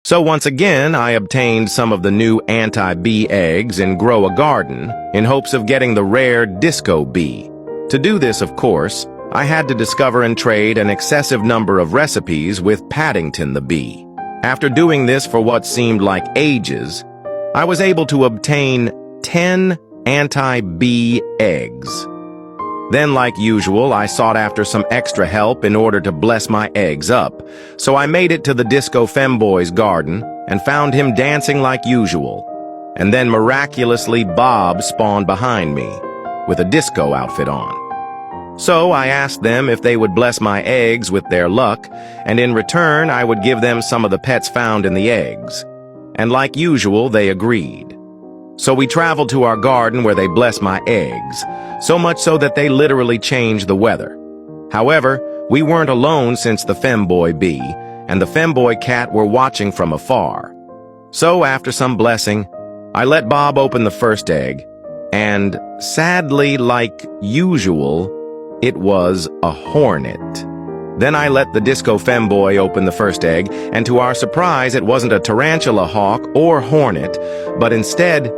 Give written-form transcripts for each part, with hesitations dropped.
So once again, I obtained some of the new anti-bee eggs and grow a garden in hopes of getting the rare disco bee. To do this, of course, I had to discover and trade an excessive number of recipes with Paddington the bee. After doing this for what seemed like ages, I was able to obtain 10 anti-bee eggs. Then, like usual, I sought after some extra help in order to bless my eggs up, so I made it to the Disco Femboy's garden and found him dancing like usual. And then miraculously Bob spawned behind me, with a disco outfit on. So I asked them if they would bless my eggs with their luck, and in return I would give them some of the pets found in the eggs. And like usual, they agreed. So we traveled to our garden where they blessed my eggs, so much so that they literally changed the weather. However, we weren't alone since the Femboy bee and the Femboy cat were watching from afar. So after some blessing, I let Bob open the first egg, and sadly, like usual, it was a hornet. Then I let the Disco Femboy open the first egg, and to our surprise, it wasn't a tarantula hawk or hornet, but instead,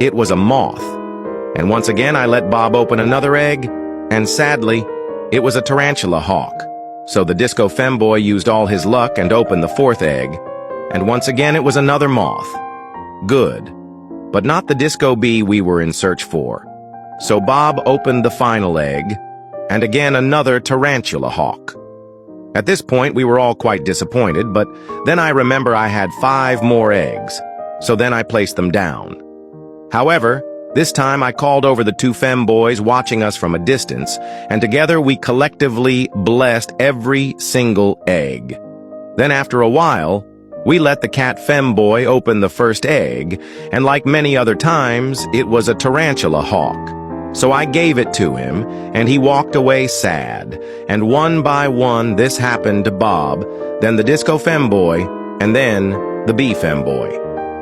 it was a moth. And once again, I let Bob open another egg, and sadly, it was a tarantula hawk. So the Disco Femboy used all his luck and opened the fourth egg, and once again, it was another moth. Good, but not the disco bee we were in search for. So Bob opened the final egg, and again another tarantula hawk. At this point, we were all quite disappointed, but then I remember I had 5 more eggs, so then I placed them down. However, this time I called over the 2 femboys watching us from a distance, and together we collectively blessed every single egg. Then after a while, we let the cat femboy open the first egg, and like many other times, it was a tarantula hawk. So I gave it to him, and he walked away sad, and one by one this happened to Bob, then the Disco Femboy, and then the Bee Femboy,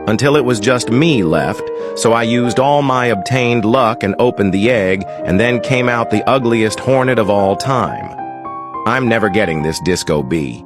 until it was just me left, so I used all my obtained luck and opened the egg, and then came out the ugliest hornet of all time. I'm never getting this disco bee.